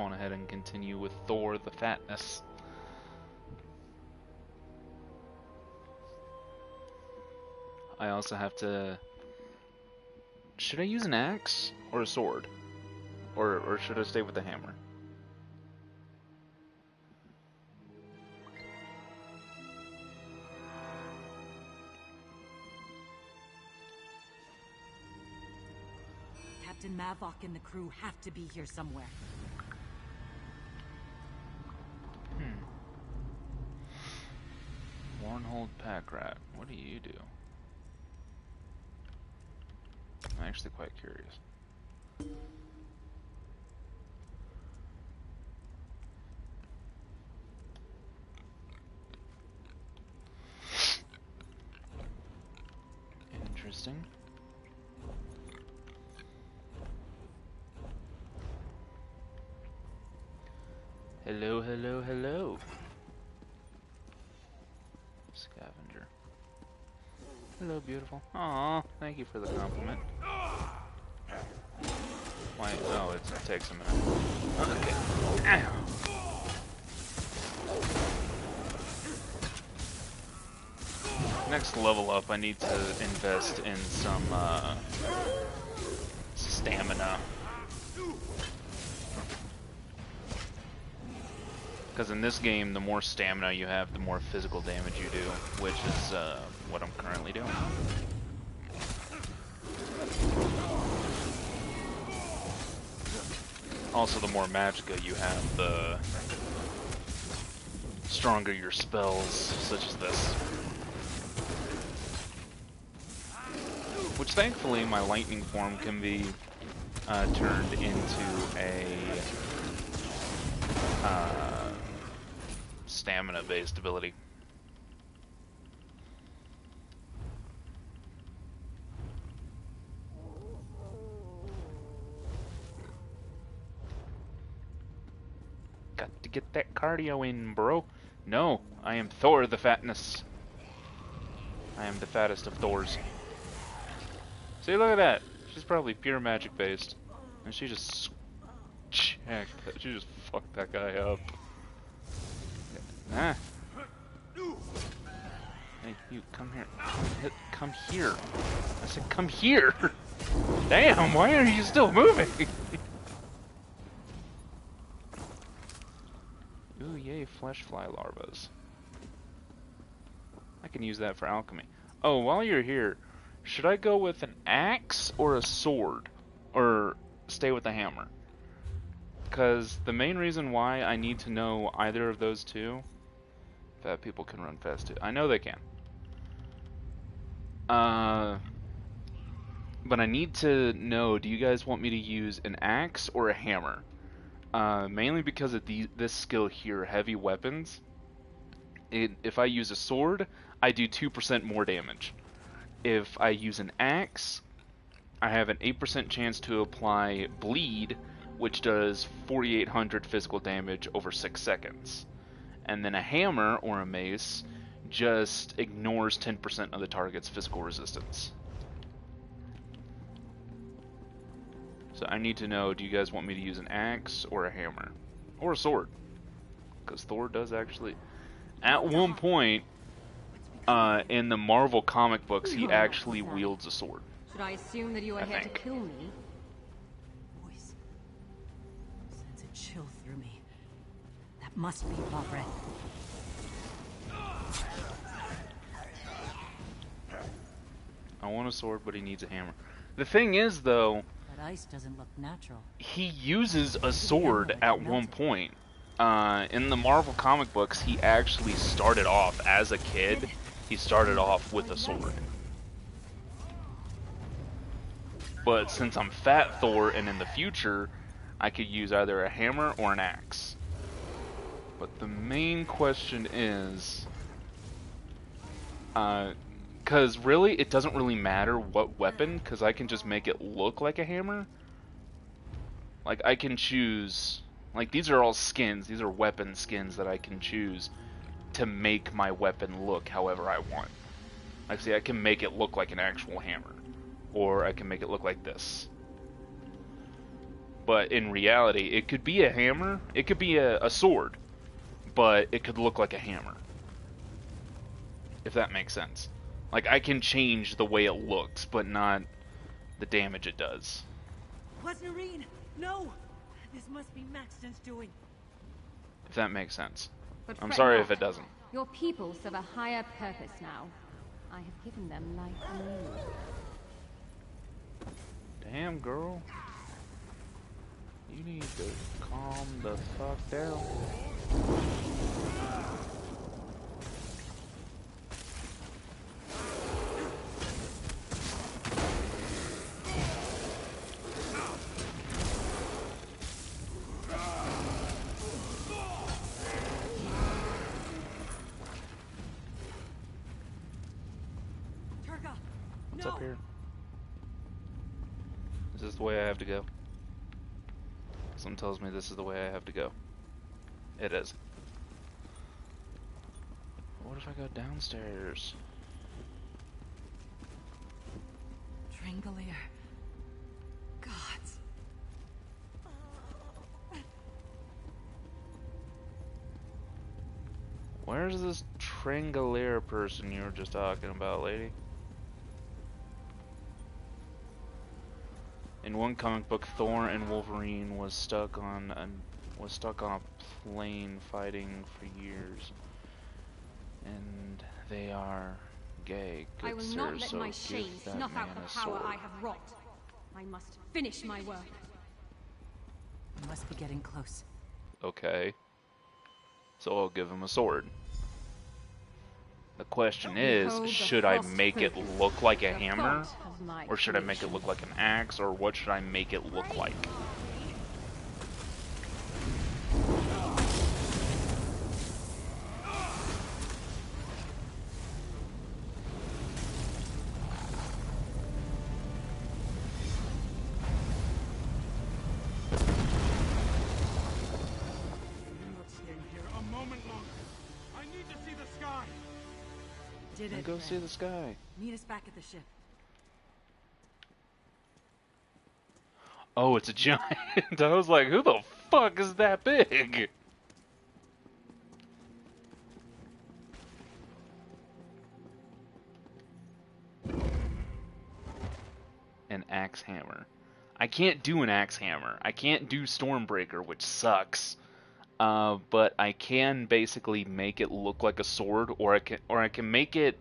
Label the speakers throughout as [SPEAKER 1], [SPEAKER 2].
[SPEAKER 1] on ahead and continue with Thor the Fatness. I also have to... Should I use an axe or a sword? Or should I stay with the hammer?
[SPEAKER 2] Captain Mavok and the crew have to be here somewhere.
[SPEAKER 1] Warnhold pack rat. What do you do? I'm actually quite curious. Interesting. Hello, hello, hello. Scavenger. Hello, beautiful. Aw, thank you for the compliment. Why? Oh, it takes a minute. Okay. Next level up, I need to invest in some stamina. Because in this game, the more stamina you have, the more physical damage you do, which is what I'm currently doing. Also, the more magicka you have, the stronger your spells, such as this. Which, thankfully, my lightning form can be turned into a stamina-based ability. Got to get that cardio in, bro. No, I am Thor the Fatness. I am the fattest of Thors. See, look at that. She's probably pure magic based, and she just fucked that guy up. Ah. Hey, you, come here. Come here. I said, come here. Damn, why are you still moving? Ooh, yay, flesh fly larvas. I can use that for alchemy. Oh, while you're here, should I go with an axe or a sword? Or stay with the hammer? Because the main reason why I need to know either of those two... Fat people can run fast too. I know they can. But I need to know, do you guys want me to use an axe or a hammer? Mainly because of this skill here, heavy weapons. If I use a sword, I do 2% more damage. If I use an axe, I have an 8% chance to apply bleed, which does 4,800 physical damage over 6 seconds. And then a hammer or a mace just ignores 10% of the target's physical resistance. So I need to know, do you guys want me to use an axe or a hammer? Or a sword? Because Thor does actually... At one point, in the Marvel comic books, he actually wields a sword.
[SPEAKER 2] Should I assume that you are here to kill me? Voice sends a chill through me. That must be Bobret.
[SPEAKER 1] I want a sword, but he needs a hammer. The thing is, though,
[SPEAKER 2] that ice doesn't look natural.
[SPEAKER 1] He uses a sword at one point. In the Marvel comic books, he actually started off as a kid. He started off with a sword. But since I'm Fat Thor, and in the future, I could use either a hammer or an axe. But the main question is, because really, it doesn't really matter what weapon, because I can just make it look like a hammer. Like, I can choose, like, these are all skins, these are weapon skins that I can choose to make my weapon look however I want. Like, see, I can make it look like an actual hammer, or I can make it look like this. But in reality, it could be a hammer, it could be a sword, but it could look like a hammer. If that makes sense. Like, I can change the way it looks, but not the damage it does.
[SPEAKER 2] Narine, no! This must be Maxton's doing.
[SPEAKER 1] If that makes sense.
[SPEAKER 3] But
[SPEAKER 1] I'm
[SPEAKER 3] fret
[SPEAKER 1] sorry
[SPEAKER 3] not.
[SPEAKER 1] if it doesn't.
[SPEAKER 3] Your people serve a higher purpose now. I have given them life anew.
[SPEAKER 1] Damn, girl. You need to calm the fuck down. What's up here? Is this the way I have to go? Something tells me this is the way I have to go. It is. What if I go downstairs?
[SPEAKER 2] Drangolier. Gods.
[SPEAKER 1] Where's this Drangolier person you were just talking about, lady? In one comic book, Thor and Wolverine was stuck on a plane fighting for years, and they are gay. Good
[SPEAKER 3] I will
[SPEAKER 1] sir,
[SPEAKER 3] not let
[SPEAKER 1] so
[SPEAKER 3] my
[SPEAKER 1] give
[SPEAKER 3] shame
[SPEAKER 1] that
[SPEAKER 3] snuff out
[SPEAKER 1] man
[SPEAKER 3] the
[SPEAKER 1] a
[SPEAKER 3] power
[SPEAKER 1] sword.
[SPEAKER 3] I have wrought. I must finish my work.
[SPEAKER 2] We must be getting close.
[SPEAKER 1] Okay, so I'll give him a sword. The question is,
[SPEAKER 3] Behold the
[SPEAKER 1] should I
[SPEAKER 3] frost
[SPEAKER 1] make it
[SPEAKER 3] focus,
[SPEAKER 1] look like a
[SPEAKER 3] the
[SPEAKER 1] hammer,
[SPEAKER 3] thought of my
[SPEAKER 1] or should I make it
[SPEAKER 3] creation.
[SPEAKER 1] look like an axe, or what should I make it look like?
[SPEAKER 2] Did
[SPEAKER 1] Then
[SPEAKER 2] it,
[SPEAKER 1] go
[SPEAKER 2] then.
[SPEAKER 1] see the sky.
[SPEAKER 2] Meet us back at the ship.
[SPEAKER 1] Oh, it's a giant. I was like, who the fuck is that big? An axe hammer. I can't do an axe hammer. I can't do Stormbreaker, which sucks. But I can basically make it look like a sword, or I can make it.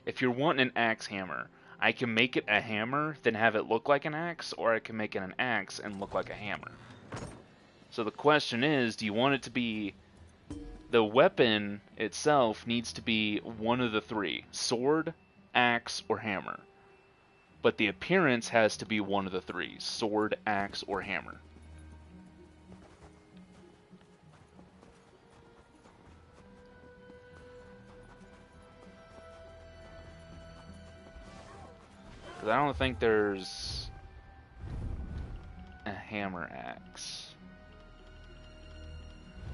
[SPEAKER 1] If you're wanting an axe hammer, I can make it a hammer, then have it look like an axe, or I can make it an axe and look like a hammer. So the question is, do you want it to be... The weapon itself needs to be one of the three. Sword, axe, or hammer. But the appearance has to be one of the three. Sword, axe, or hammer. Because I don't think there's a hammer axe.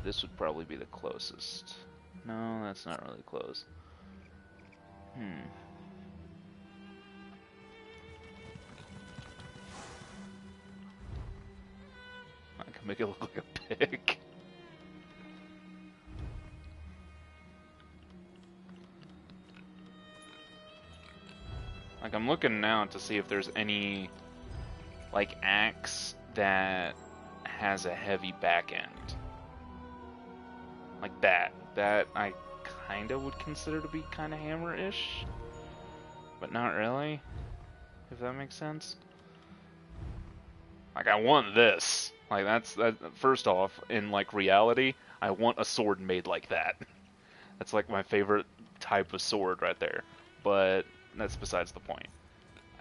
[SPEAKER 1] This would probably be the closest. No, that's not really close. I can make it look like a pig. Like, I'm looking now to see if there's any, like, axe that has a heavy back end. Like that. That I kinda would consider to be kinda hammer-ish. But not really. If that makes sense. Like, I want this. Like, that. First off, in, like, reality, I want a sword made like that. That's, like, my favorite type of sword right there. But that's besides the point.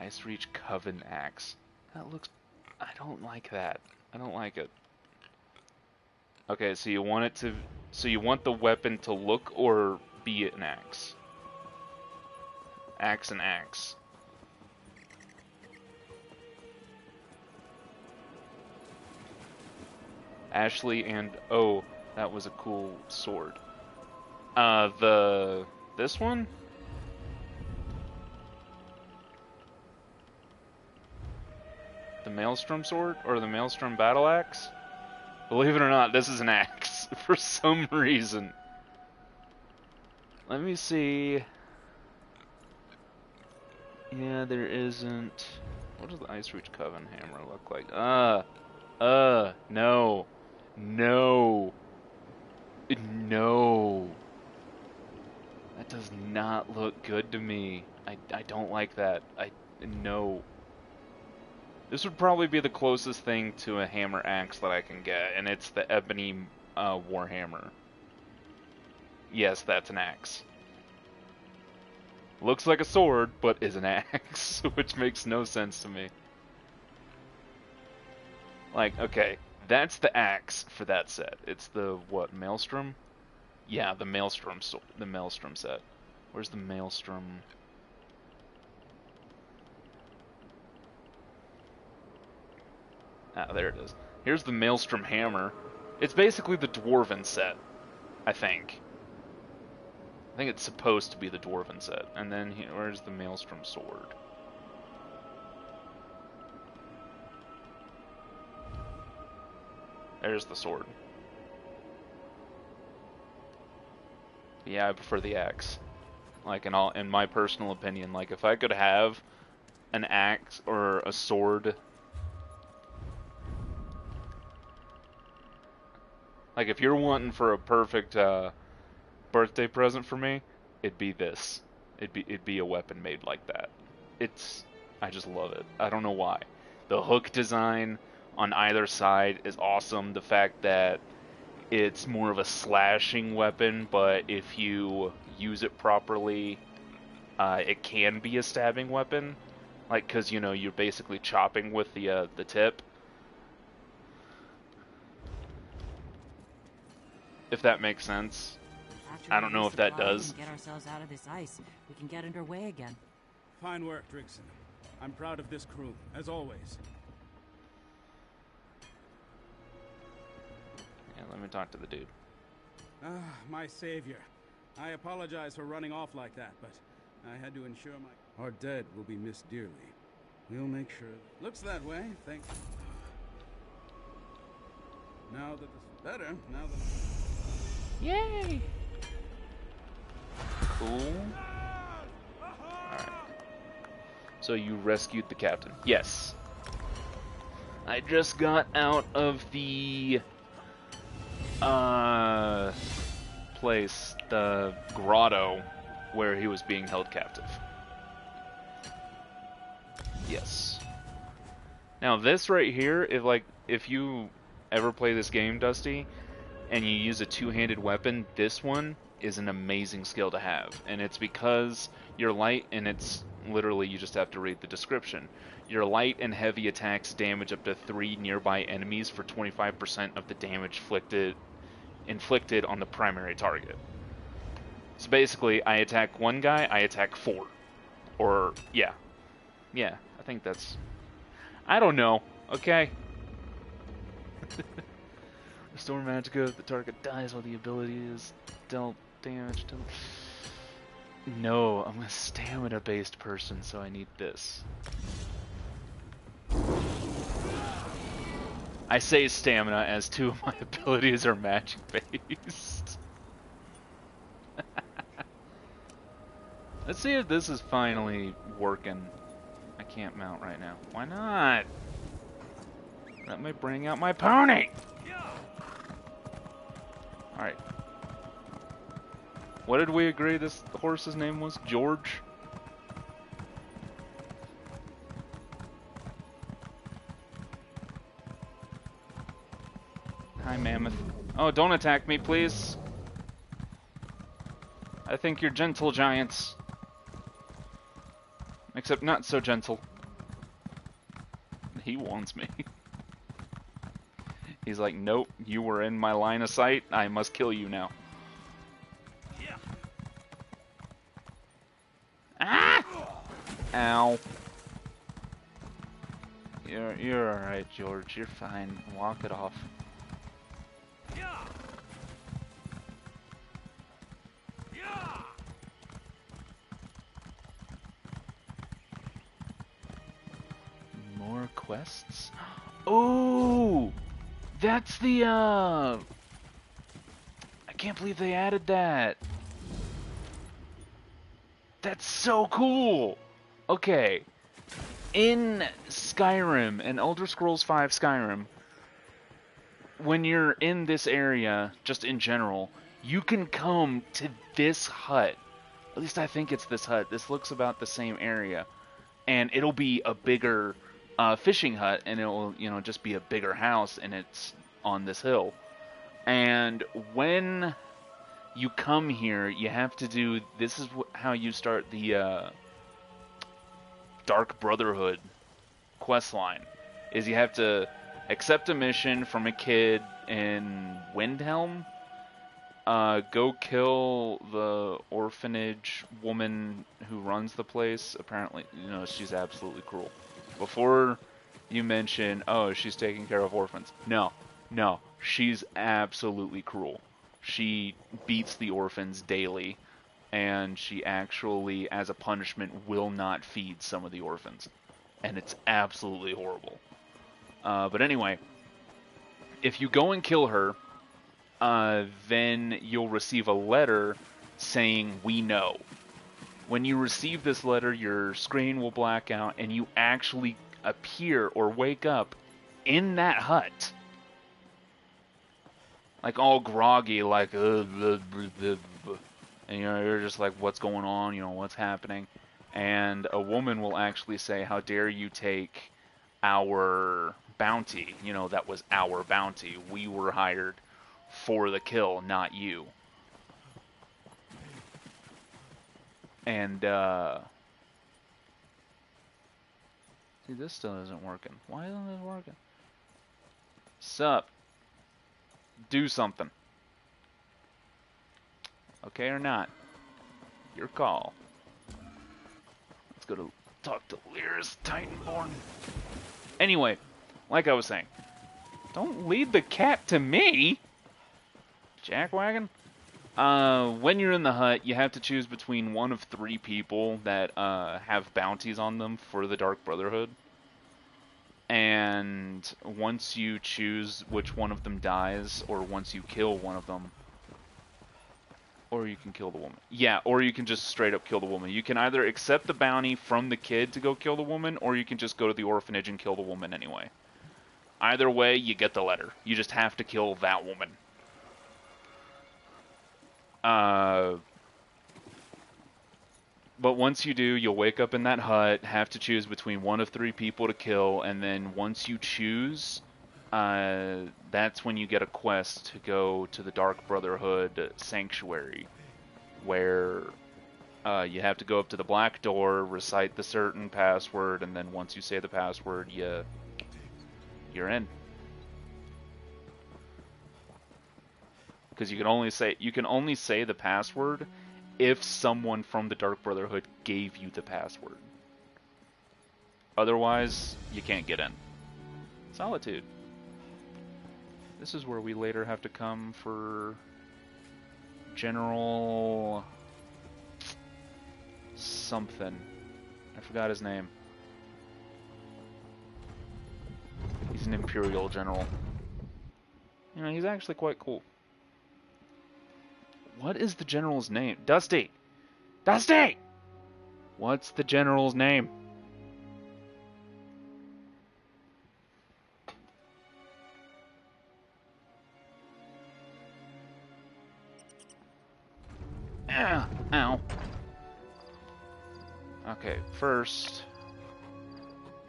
[SPEAKER 1] Ice Reach Coven Axe. That looks... I don't like that. I don't like it. Okay, so you want it to... So you want the weapon to look or be an axe? Axe and axe. Ashley and... Oh, that was a cool sword. This one? Maelstrom sword or the Maelstrom battle axe. Believe it or not, this is an axe for some reason. Let me see. Yeah, there isn't. What does the Ice Reach Coven hammer look like? No. No. No. That does not look good to me. I don't like that. No. This would probably be the closest thing to a hammer axe that I can get, and it's the Ebony Warhammer. Yes, that's an axe. Looks like a sword, but is an axe, which makes no sense to me. Like, okay, that's the axe for that set. It's the, what, Maelstrom? Yeah, the Maelstrom set. Where's the Maelstrom? Ah, there it is. Here's the Maelstrom hammer. It's basically the Dwarven set, I think. I think it's supposed to be the Dwarven set. And then, where's the Maelstrom sword? There's the sword. Yeah, I prefer the axe. Like, in my personal opinion, like, if I could have an axe or a sword, like, if you're wanting for a perfect birthday present for me, it'd be this. It'd be a weapon made like that. I just love it. I don't know why. The hook design on either side is awesome. The fact that it's more of a slashing weapon, but if you use it properly, it can be a stabbing weapon. Like, because, you know, you're basically chopping with the tip. If that makes sense.
[SPEAKER 2] After
[SPEAKER 1] I don't know if that does.
[SPEAKER 2] Get ourselves out of this ice. We can get underway again.
[SPEAKER 4] Fine work, Drigson. I'm proud of this crew, as always.
[SPEAKER 1] Yeah, let me talk to the dude.
[SPEAKER 4] Ah, my savior. I apologize for running off like that, but I had to ensure our dead will be missed dearly. We'll make sure. Looks that way, thanks. Now that this better, now that...
[SPEAKER 1] Yay! Cool. Alright. So you rescued the captain. Yes. I just got out of the place, the grotto, where he was being held captive. Yes. Now this right here, if you ever play this game, Dusty, and you use a two-handed weapon, this one is an amazing skill to have. And it's because you're light, and it's literally, you just have to read the description. Your light and heavy attacks damage up to 3 nearby enemies for 25% of the damage inflicted on the primary target. So basically, I attack one guy, I attack 4. Or, yeah. Yeah, I think that's... I don't know, okay? Restore magicka if the target dies while the ability is dealt damage to... No, I'm a stamina-based person, so I need this. I say stamina as 2 of my abilities are magic-based. Let's see if this is finally working. I can't mount right now. Why not? Let me bring out my pony! Alright. What did we agree this horse's name was? George? Hi, Mammoth. Oh, don't attack me, please. I think you're gentle giants. Except not so gentle. He wants me. He's like, nope, you were in my line of sight. I must kill you now. Ah! Ow. You're alright, George. You're fine. Walk it off. More quests. Oh, that's the I can't believe they added that. That's so cool. Okay, in Skyrim, in Elder Scrolls V Skyrim, when you're in this area, just in general, you can come to this hut. At least I think it's this hut. This looks about the same area. And it'll be a bigger fishing hut, and it'll, just be a bigger house, and it's on this hill. And when you come here, you have to do, this is how you start the Dark Brotherhood quest line, is you have to accept a mission from a kid in Windhelm, go kill the orphanage woman who runs the place. Apparently, she's absolutely cruel. Before you mention, oh, she's taking care of orphans. No, she's absolutely cruel. She beats the orphans daily, and she actually, as a punishment, will not feed some of the orphans. And it's absolutely horrible. But anyway, if you go and kill her, then you'll receive a letter saying, "We know." When you receive this letter, your screen will black out, and you actually appear or wake up in that hut. Like all groggy, like, and you're just like, what's going on, what's happening? And a woman will actually say, "How dare you take our bounty? That was our bounty. We were hired for the kill, not you." And, see, this still isn't working. Why isn't this working? Sup? Do something. Okay or not? Your call. Let's go to talk to Lyris Titanborn. Anyway, like I was saying, don't lead the cat to me, jackwagon. When you're in the hut, you have to choose between one of 3 people that have bounties on them for the Dark Brotherhood. And once you choose which one of them dies, or once you kill one of them, or you can kill the woman. Yeah, or you can just straight up kill the woman. You can either accept the bounty from the kid to go kill the woman, or you can just go to the orphanage and kill the woman anyway. Either way, you get the letter. You just have to kill that woman. But once you do, you'll wake up in that hut, have to choose between one of 3 people to kill, and then once you choose, that's when you get a quest to go to the Dark Brotherhood Sanctuary, where you have to go up to the black door, recite the certain password, and then once you say the password, you're in. Because you can only say the password if someone from the Dark Brotherhood gave you the password. Otherwise, you can't get in. Solitude. This is where we later have to come for General something. I forgot his name. He's an Imperial General. He's actually quite cool. What is the General's name? Dusty! Dusty! What's the General's name? Ow. Okay, first,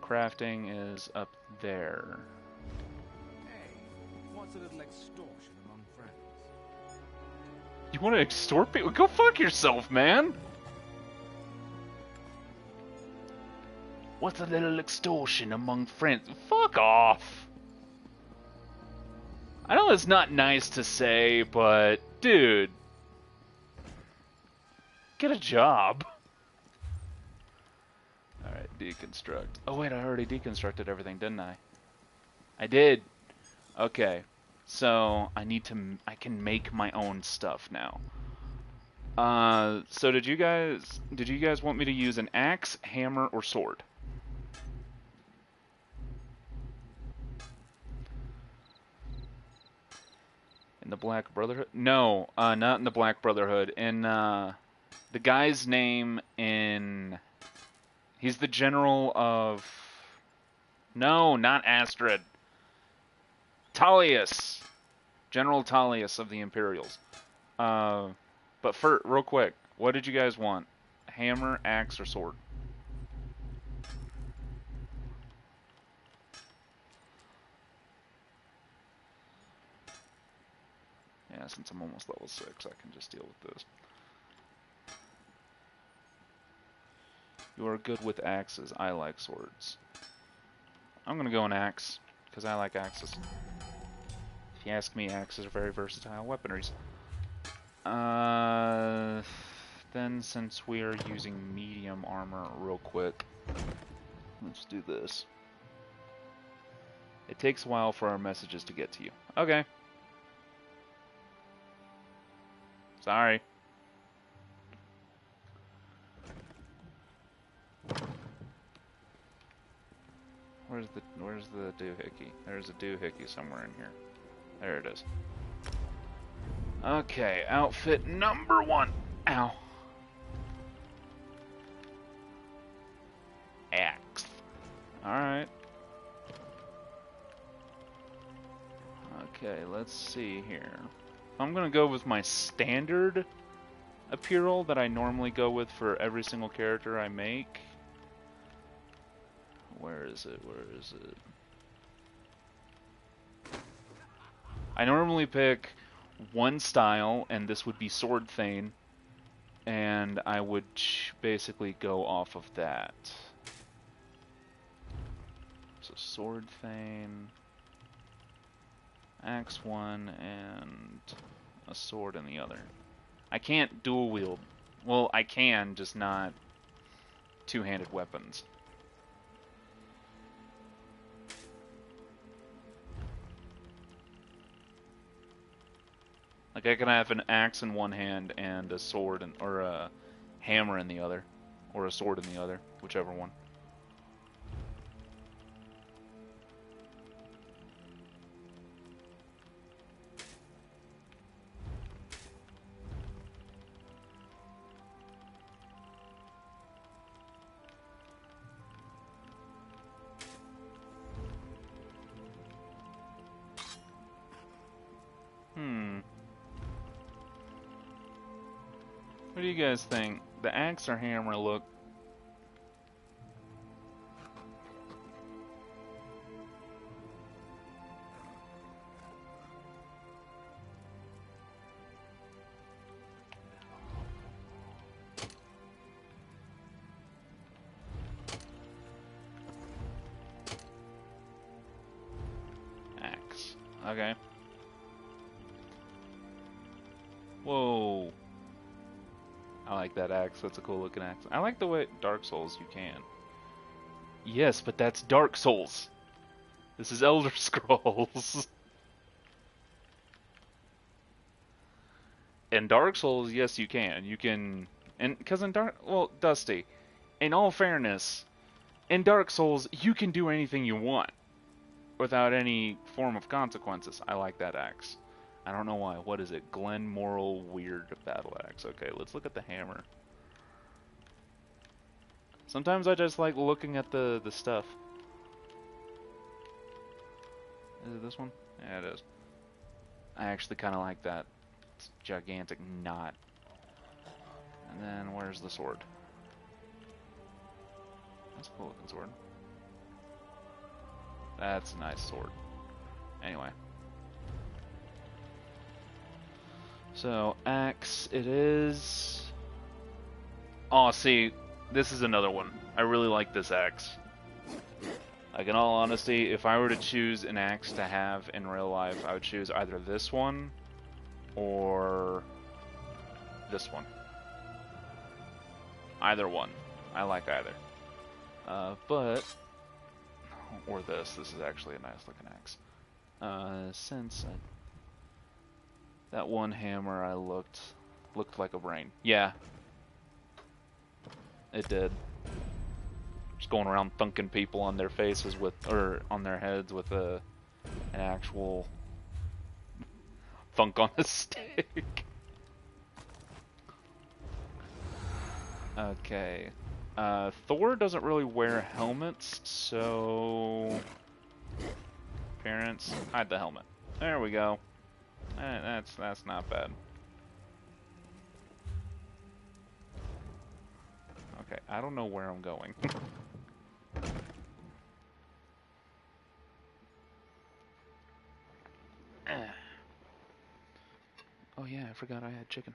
[SPEAKER 1] crafting is up there.
[SPEAKER 5] Hey, what's a little extortion among friends?
[SPEAKER 1] You want to extort people? Go fuck yourself, man! What's a little extortion among friends? Fuck off! I know it's not nice to say, but, dude, get a job. Alright, deconstruct. Oh wait, I already deconstructed everything, didn't I? I did! Okay. So, I can make my own stuff now. So did you guys want me to use an axe, hammer, or sword? the Black Brotherhood? No, not in the Black Brotherhood. In the guy's name in... He's the general of... No, not Astrid. Tullius. General Tullius of the Imperials. But for real quick, what did you guys want? Hammer, axe, or sword? Yeah, since I'm almost level 6, I can just deal with this. You are good with axes. I like swords. I'm gonna go an axe, because I like axes. If you ask me, axes are very versatile weaponries. Then since we are using medium armor real quick, let's do this. It takes a while for our messages to get to you. Okay. Sorry. Where's the doohickey? There's a doohickey somewhere in here. There it is. Okay, outfit number 1. Ow. Axe. Alright. Okay, let's see here. I'm gonna go with my standard apparel that I normally go with for every single character I make. Where is it? Where is it? I normally pick one style, and this would be Sword Thane, and I would basically go off of that. So Sword Thane, Axe one, and a sword in the other. I can't dual wield. Well, I can, just not two-handed weapons. Like, I can have an axe in one hand and a sword or a hammer in the other. Or a sword in the other, whichever one. What do you guys think? The axe or hammer look? Axe. Okay. Whoa. I like that axe. That's a cool looking axe. I like the way Dark Souls you can. Yes, but that's Dark Souls. This is Elder Scrolls. In Dark Souls, yes, you can. You can, and because in Dusty, in all fairness, in Dark Souls, you can do anything you want without any form of consequences. I like that axe. I don't know why. What is it? Glen Moral Weird Battle Axe. Okay, let's look at the hammer. Sometimes I just like looking at the stuff. Is it this one? Yeah, it is. I actually kind of like that. It's a gigantic knot. And then where's the sword? That's a cool looking sword. That's a nice sword. Anyway. So, axe it is. Oh, see, this is another one. I really like this axe. Like, in all honesty, if I were to choose an axe to have in real life, I would choose either this one or this one. Either one. I like either. Or this. This is actually a nice looking axe. That one hammer I looked like a brain. Yeah. It did. Just going around thunking people on their faces or on their heads with an actual thunk on a stick. Okay. Thor doesn't really wear helmets, so... Parents, hide the helmet. There we go. That's not bad. Okay, I don't know where I'm going. Oh yeah, I forgot I had chicken.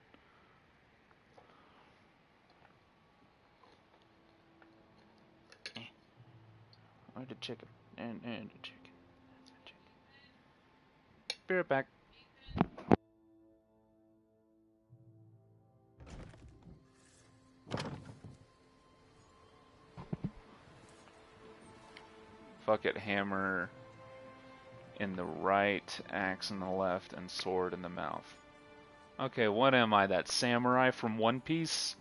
[SPEAKER 1] Where's the chicken? And the chicken. That's the chicken. Be right back. Fuck it, hammer in the right, axe in the left, and sword in the mouth. Okay, what am I, that samurai from One Piece?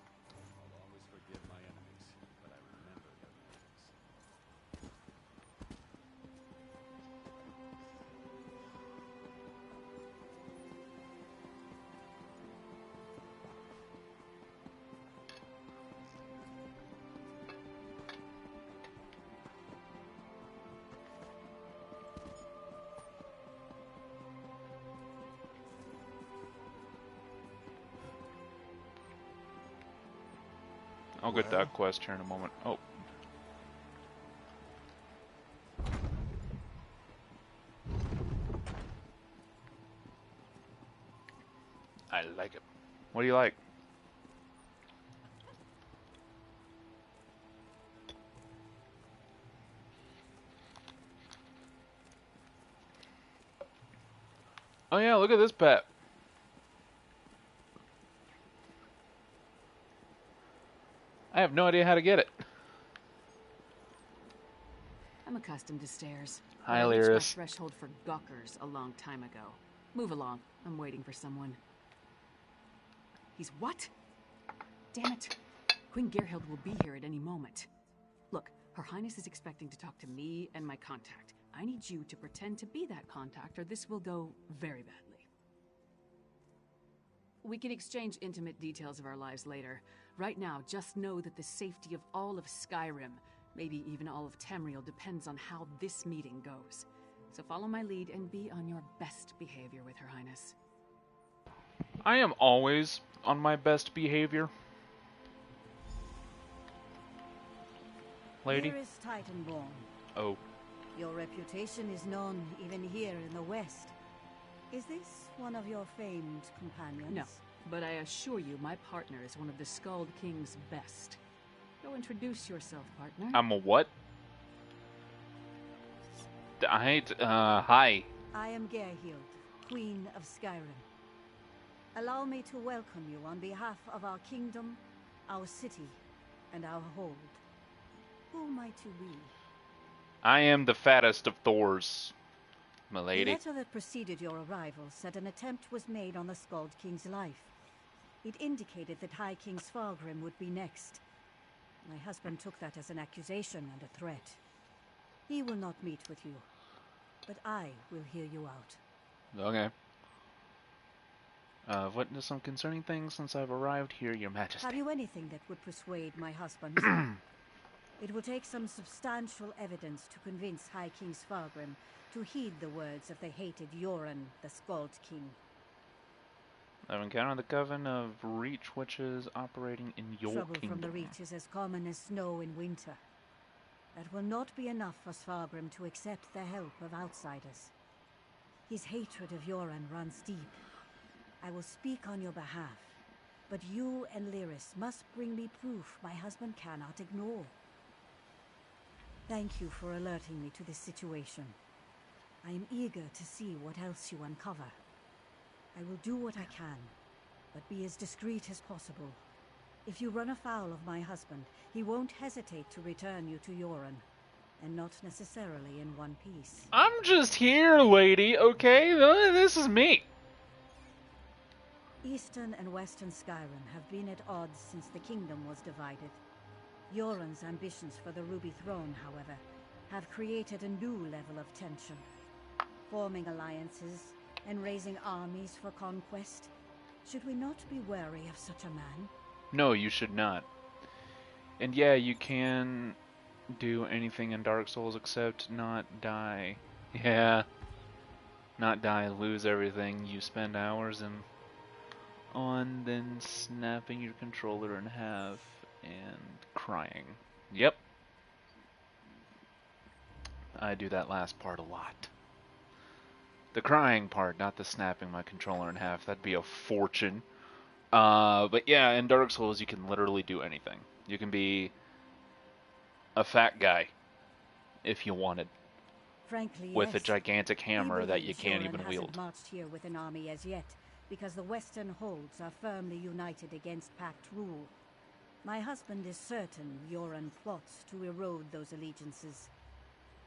[SPEAKER 5] I'll always forgive my enemies, but I remember their names.
[SPEAKER 1] I'll get that quest here in a moment. Oh. I like it. What do you like? Oh yeah, look at this pet. I have no idea how to get it.
[SPEAKER 2] I'm accustomed to stairs.
[SPEAKER 1] Hi,
[SPEAKER 2] I reached my
[SPEAKER 1] Lyris.
[SPEAKER 2] threshold for gawkers a long time ago. Move along. I'm waiting for someone. He's what? Damn it. Queen Gerhild will be here at any moment. Look, Her Highness is expecting to talk to me and my contact. I need you to pretend to be that contact, or this will go very badly. We can exchange intimate details of our lives later. Right now, just know that the safety of all of Skyrim, maybe even all of Tamriel, depends on how this meeting goes. So follow my lead and be on your best behavior with Her Highness.
[SPEAKER 1] I am always on my best behavior. Lady?
[SPEAKER 6] Here is Titanborn.
[SPEAKER 1] Oh.
[SPEAKER 6] Your reputation is known even here in the West. Is this one of your famed companions?
[SPEAKER 2] No, but I assure you my partner is one of the Skald King's best. Go introduce yourself, partner.
[SPEAKER 1] I'm a what? Hi.
[SPEAKER 6] I am Gerhild, Queen of Skyrim. Allow me to welcome you on behalf of our kingdom, our city, and our hold. Who might you be?
[SPEAKER 1] I am the fattest of Thors, my
[SPEAKER 6] The
[SPEAKER 1] lady.
[SPEAKER 6] letter that preceded your arrival said an attempt was made on the Skald King's life. It indicated that High King Svargrim would be next. My husband took that as an accusation and a threat. He will not meet with you, but I will hear you out.
[SPEAKER 1] Okay. I've witnessed some concerning things since I've arrived here, Your Majesty.
[SPEAKER 6] Have you anything that would persuade my husband? It will take some substantial evidence to convince High King Svargrim to heed the words of the hated Yoren, the Skald King.
[SPEAKER 1] I've encountered the coven of Reach witches operating in your
[SPEAKER 6] Trouble
[SPEAKER 1] kingdom.
[SPEAKER 6] from the Reach is as common as snow in winter. That will not be enough for Svargrim to accept the help of outsiders. His hatred of Yoren runs deep. I will speak on your behalf, but you and Lyris must bring me proof my husband cannot ignore. Thank you for alerting me to this situation. I am eager to see what else you uncover. I will do what I can, but be as discreet as possible. If you run afoul of my husband, he won't hesitate to return you to Yoren, and not necessarily in one piece.
[SPEAKER 1] I'm just here, lady, okay? This is me.
[SPEAKER 6] Eastern and Western Skyrim have been at odds since the kingdom was divided. Yoren's ambitions for the Ruby Throne, however, have created a new level of tension. Forming alliances, and raising armies for conquest. Should we not be wary of such a man?
[SPEAKER 1] No, you should not. And yeah, you can do anything in Dark Souls except not die. Yeah. Not die, lose everything you spend hours in on, then snapping your controller in half and crying. Yep. I do that last part a lot. The crying part, not the snapping my controller in half. That'd be a fortune. But yeah, in Dark Souls you can literally do anything. You can be a fat guy if you wanted.
[SPEAKER 6] Frankly,
[SPEAKER 1] With
[SPEAKER 6] yes.
[SPEAKER 1] a gigantic hammer
[SPEAKER 6] We
[SPEAKER 1] that you
[SPEAKER 6] believe
[SPEAKER 1] can't
[SPEAKER 6] Joran
[SPEAKER 1] even
[SPEAKER 6] hasn't
[SPEAKER 1] wield.
[SPEAKER 6] marched here with an army as yet, because the Western holds are firmly united against Pact rule. My husband is certain Joran plots to erode those allegiances.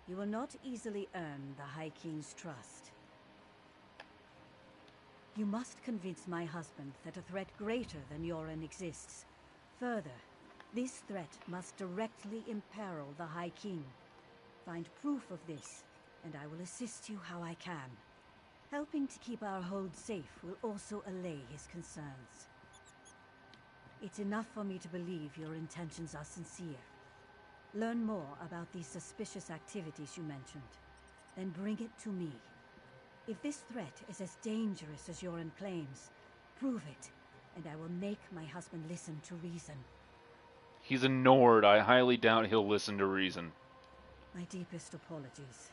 [SPEAKER 6] You will not easily earn the High King's trust. You must convince my husband that a threat greater than Joran exists. Further, this threat must directly imperil the High King. Find proof of this, and I will assist you how I can. Helping to keep our hold safe will also allay his concerns. It's enough for me to believe your intentions are sincere. Learn more about these suspicious activities you mentioned, then bring it to me. If this threat is as dangerous as Joran claims, prove it, and I will make my husband listen to reason.
[SPEAKER 1] He's a Nord. I highly doubt he'll listen to reason.
[SPEAKER 6] My deepest apologies.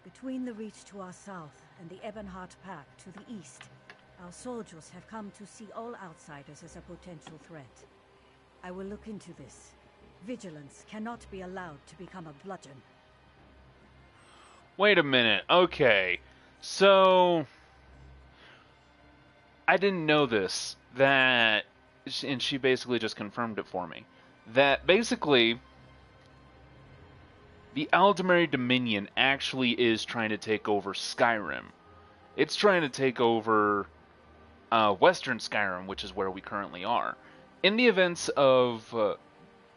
[SPEAKER 6] Between the Reach to our south and the Ebonheart Pact to the east, our soldiers have come to see all outsiders as a potential threat. I will look into this. Vigilance cannot be allowed to become a bludgeon.
[SPEAKER 1] Wait a minute. Okay. So, I didn't know this. And she basically just confirmed it for me. That basically, the Aldemary Dominion actually is trying to take over Skyrim. It's trying to take over Western Skyrim, which is where we currently are. In the events of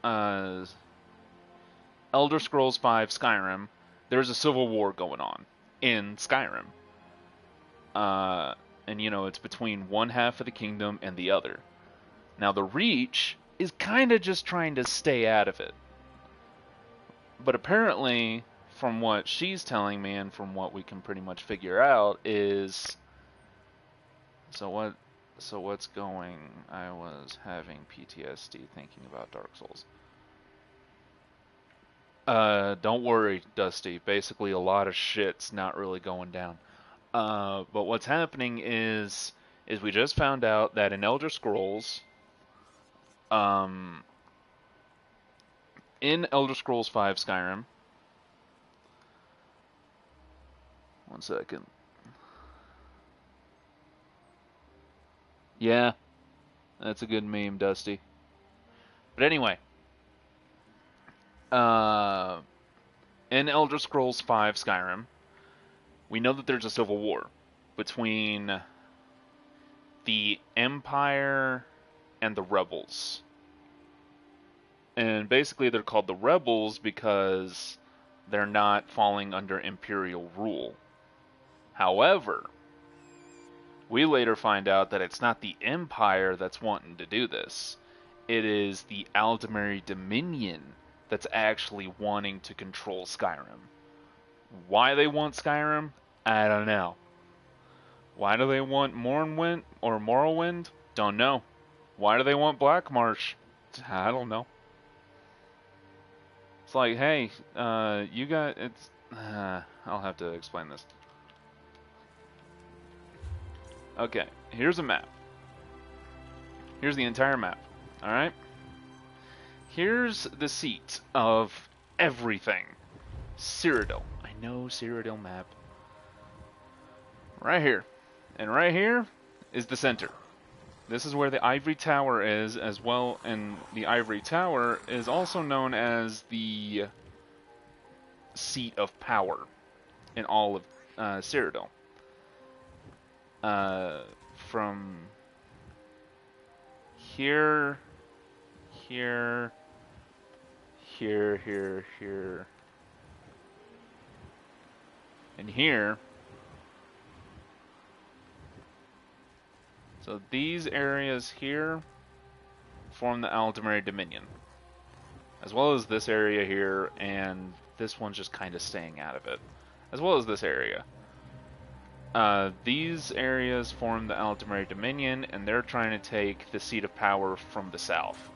[SPEAKER 1] Elder Scrolls V Skyrim, there's a civil war going on in Skyrim. And, you know, it's between one half of the kingdom and the other. Now, the Reach is kind of just trying to stay out of it. But apparently, from what she's telling me and from what we can pretty much figure out is... So what's going... I was having PTSD thinking about Dark Souls. Don't worry, Dusty. Basically, a lot of shit's not really going down. But what's happening is we just found out that in Elder Scrolls, in Elder Scrolls V Skyrim, one second. Yeah, that's a good meme, Dusty. But anyway, in Elder Scrolls V Skyrim, we know that there's a civil war between the Empire and the Rebels. And basically they're called the Rebels because they're not falling under Imperial rule. However, we later find out that it's not the Empire that's wanting to do this. It is the Aldemary Dominion that's actually wanting to control Skyrim. Why they want Skyrim? I don't know. Why do they want Morrowind or Morrowind? Don't know. Why do they want Black Marsh? I don't know. It's like, hey, you got it's. I'll have to explain this. Okay, here's a map. Here's the entire map. All right. Here's the seat of everything. Cyrodiil. I know Cyrodiil map. Right here. And right here is the center. This is where the Ivory Tower is as well, and the Ivory Tower is also known as the seat of power in all of Cyrodiil. From here, here, and here So these areas here form the Aldemary Dominion, as well as this area here, and this one's just kind of staying out of it, as well as this area. These areas form the Aldemary Dominion, and they're trying to take the seat of power from the south.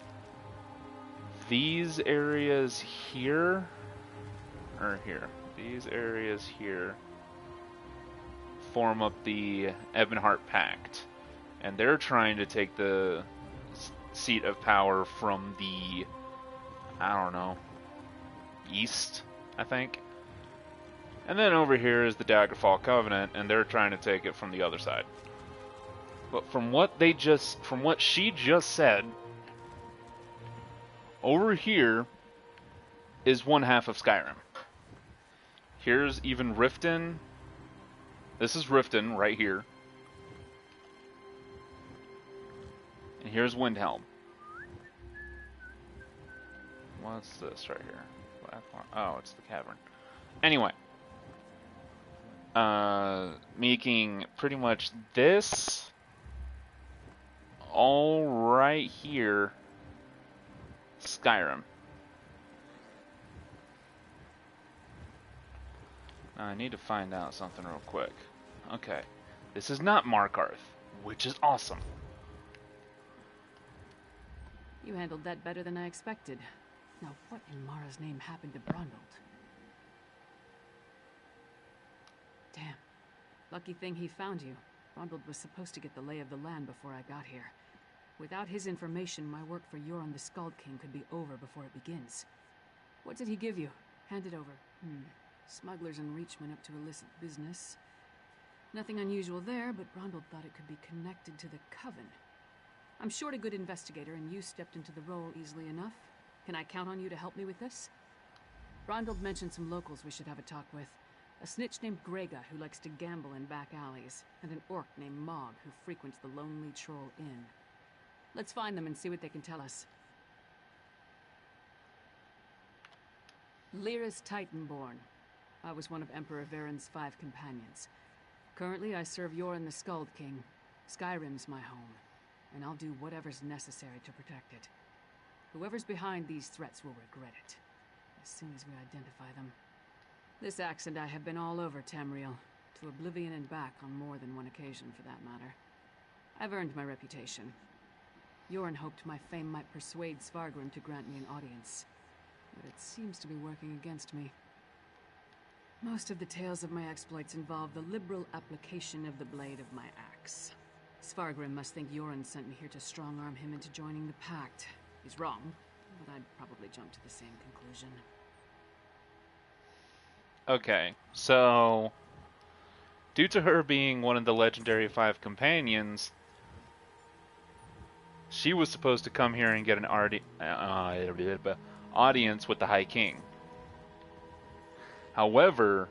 [SPEAKER 1] These areas here, these areas here form up the Ebonheart Pact, and they're trying to take the seat of power from the, I don't know, east, I think. And then over here is the Daggerfall Covenant, and they're trying to take it from the other side. But from what she just said, over here is one half of Skyrim. Here's even Riften. This is Riften right here. And here's Windhelm. What's this right here? Oh, it's the cavern. Anyway. Making pretty much this all right here Skyrim. Now I need to find out something real quick. Okay. This is not Markarth, which is awesome.
[SPEAKER 2] You handled that better than I expected. Now, what in Mara's name happened to Brondald? Damn. Lucky thing he found you. Brondald was supposed to get the lay of the land before I got here. Without his information, my work for Yoren the Skald King could be over before it begins. What did he give you? Hand it over. Smugglers and Reachmen up to illicit business. Nothing unusual there, but Brondald thought it could be connected to the Coven. I'm short a good investigator, and you stepped into the role easily enough. Can I count on you to help me with this? Brondald mentioned some locals we should have a talk with. A snitch named Grega, who likes to gamble in back alleys, and an orc named Mog, who frequents the Lonely Troll Inn. Let's find them and see what they can tell us. Lyra's Titanborn. I was one of Emperor Varen's 5 companions. Currently, I serve Yoren the Skald King. Skyrim's my home, and I'll do whatever's necessary to protect it. Whoever's behind these threats will regret it, as soon as we identify them. This axe and I have been all over Tamriel, to oblivion and back on more than one occasion for that matter. I've earned my reputation. Yoren hoped my fame might persuade Svargrim to grant me an audience, but it seems to be working against me. Most of the tales of my exploits involve the liberal application of the blade of my axe. Svargrim must think Yoren sent me here to strong-arm him into joining the Pact. He's wrong, but I'd probably jump to the same conclusion.
[SPEAKER 1] Okay, so due to her being one of the legendary 5 companions, she was supposed to come here and get an audience with the High King. However,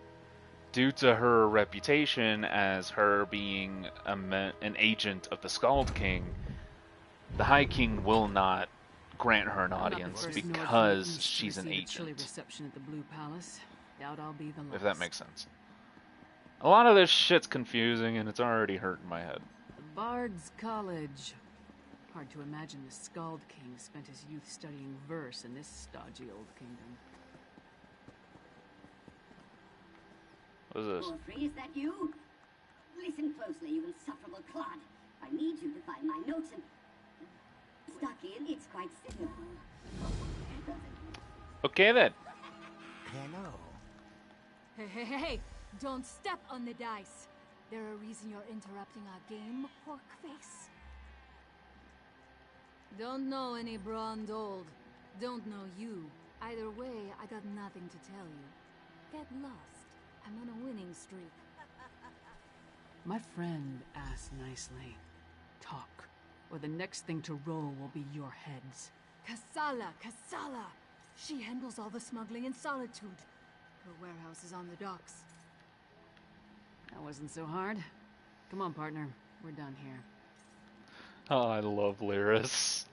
[SPEAKER 1] due to her reputation as her being an agent of the Skald King, the High King will not grant her an audience because she's an agent.
[SPEAKER 2] Reception at the Blue Palace. Doubt I'll be the last.
[SPEAKER 1] If that makes sense. A lot of this shit's confusing and it's already hurting my head.
[SPEAKER 2] The Bard's College. Hard to imagine the Skald King spent his youth studying verse in this stodgy old kingdom.
[SPEAKER 1] What is this?
[SPEAKER 7] Porphyry, is that you? Listen closely, you insufferable clod. I need you to find my notes and... Stuck in, it's quite simple.
[SPEAKER 1] Okay then.
[SPEAKER 8] Hello.
[SPEAKER 9] Hey, don't step on the dice. There a reason you're interrupting our game, pork face? Don't know any Brondald. Don't know you. Either way, I got nothing to tell you. Get lost. I'm on a winning streak.
[SPEAKER 2] My friend asked nicely. Talk, or the next thing to roll will be your heads.
[SPEAKER 9] Kasala! She handles all the smuggling in Solitude. Her warehouse is on the docks.
[SPEAKER 2] That wasn't so hard. Come on, partner. We're done here.
[SPEAKER 1] Oh, I love Lyris.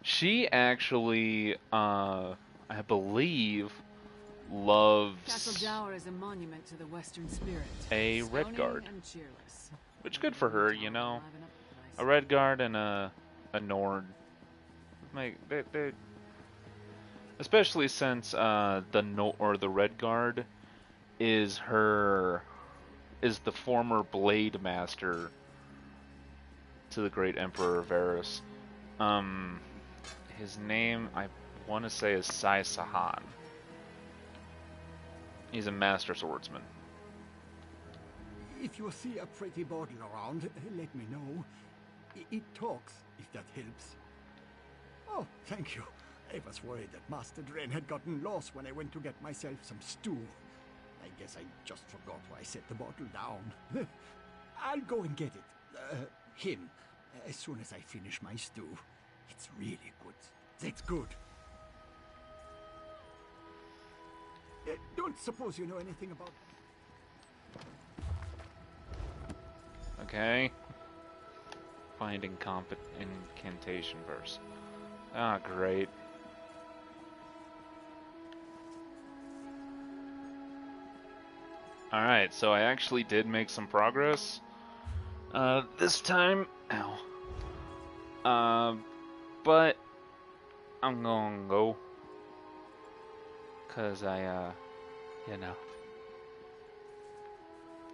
[SPEAKER 1] She actually, I believe, loves
[SPEAKER 2] Castle Dower is a monument to the Western spirit.
[SPEAKER 1] a
[SPEAKER 2] Stony
[SPEAKER 1] Redguard.
[SPEAKER 2] and cheerless.
[SPEAKER 1] Which good for her, you know. A Redguard and a Nord. Like they especially since the Redguard is the former Blade Master to the great Emperor Varus. His name I want to say is Sai Sahan. He's a master swordsman.
[SPEAKER 8] If you see a pretty bottle around, let me know. It talks, if that helps. Oh, thank you. I was worried that Master Dren had gotten lost when I went to get myself some stew. I guess I just forgot where I set the bottle down. I'll go and get it. Him. As soon as I finish my stew. It's really good. That's good. Don't suppose you know anything about...
[SPEAKER 1] Okay. Find incantation verse. Ah, great. Alright, so I actually did make some progress. This time... Ow. But... I'm gonna go. Cause you know.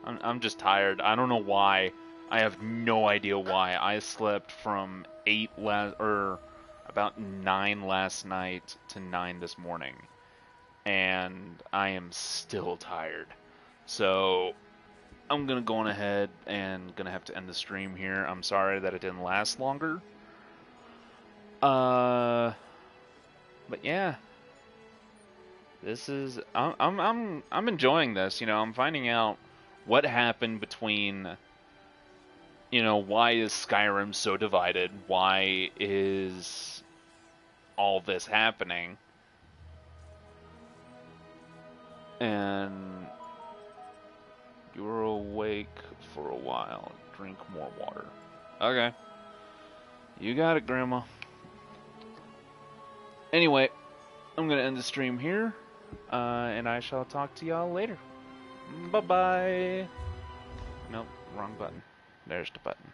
[SPEAKER 1] I'm just tired. I don't know why. I have no idea why. I slept from about 9 last night to 9 this morning. And I am still tired. So I'm gonna go on ahead and gonna have to end the stream here. I'm sorry that it didn't last longer. But yeah. This is I'm enjoying this, you know. I'm finding out what happened between, you know, why is Skyrim so divided? Why is all this happening? And you were awake for a while. Drink more water. Okay. You got it, Grandma. Anyway, I'm going to end the stream here. And I shall talk to y'all later. Bye-bye. Nope, wrong button. There's the button.